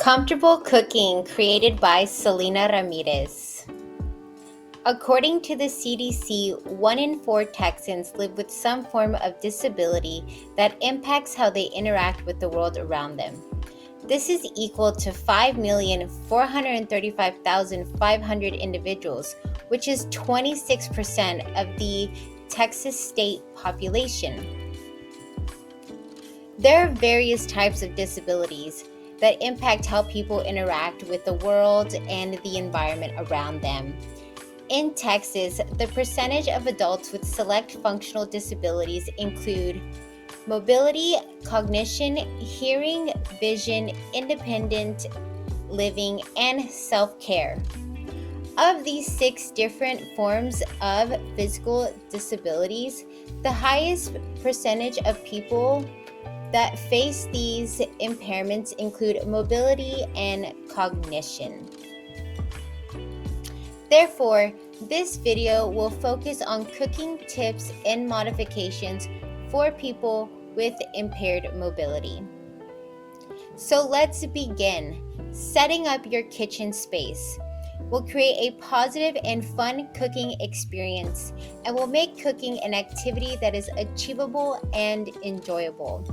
Comfortable Cooking, created by Selena Ramirez. According to the CDC, 1 in 4 Texans live with some form of disability that impacts how they interact with the world around them. This is equal to 5,435,500 individuals, which is 26% of the Texas state population. There are various types of disabilities that impact how people interact with the world and the environment around them. In Texas, the percentage of adults with select functional disabilities include mobility, cognition, hearing, vision, independent living, and self-care. Of these 6 different forms of physical disabilities, the highest percentage of people that face these impairments include mobility and cognition. Therefore, this video will focus on cooking tips and modifications for people with impaired mobility. So let's begin. Setting up your kitchen space will create a positive and fun cooking experience and will make cooking an activity that is achievable and enjoyable.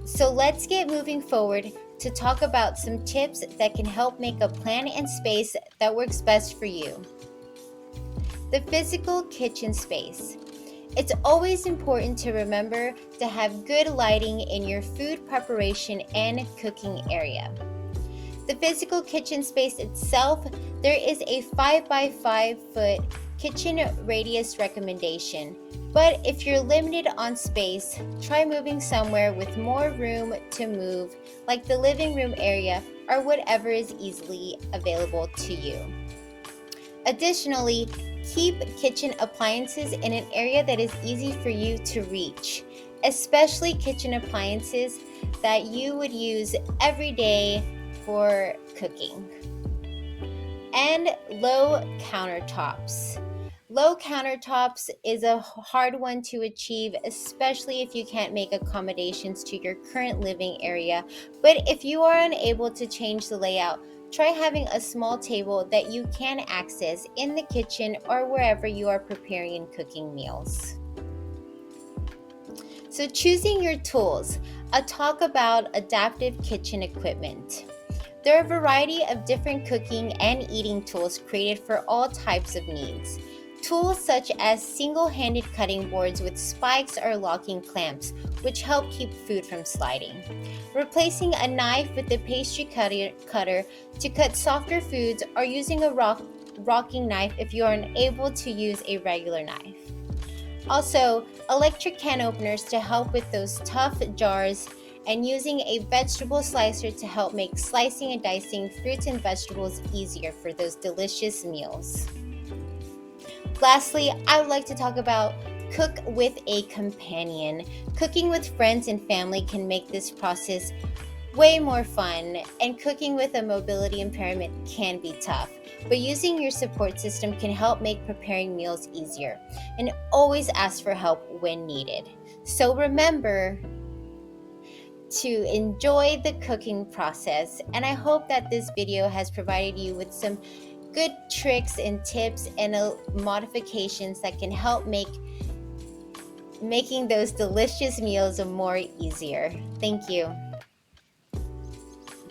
So let's get moving forward to talk about some tips that can help make a plan and space that works best for you. The physical kitchen space. It's always important to remember to have good lighting in your food preparation and cooking area. The physical kitchen space itself, there is a 5 by 5 foot kitchen radius recommendation. But if you're limited on space, try moving somewhere with more room to move, like the living room area or whatever is easily available to you. Additionally, keep kitchen appliances in an area that is easy for you to reach, especially kitchen appliances that you would use every day for cooking. And low countertops. Low countertops is a hard one to achieve, especially if you can't make accommodations to your current living area. But if you are unable to change the layout, try having a small table that you can access in the kitchen or wherever you are preparing and cooking meals. So choosing your tools. A talk about adaptive kitchen equipment. There are a variety of different cooking and eating tools created for all types of needs. Tools such as single-handed cutting boards with spikes or locking clamps, which help keep food from sliding. Replacing a knife with a pastry cutter to cut softer foods, or using a rocking knife if you are unable to use a regular knife. Also, electric can openers to help with those tough jars, and using a vegetable slicer to help make slicing and dicing fruits and vegetables easier for those delicious meals. Lastly, I would like to talk about cook with a companion. Cooking with friends and family can make this process way more fun, and cooking with a mobility impairment can be tough. But using your support system can help make preparing meals easier, and always ask for help when needed. So remember to enjoy the cooking process, and I hope that this video has provided you with some good tricks and tips and modifications that can help making those delicious meals more easier. Thank you.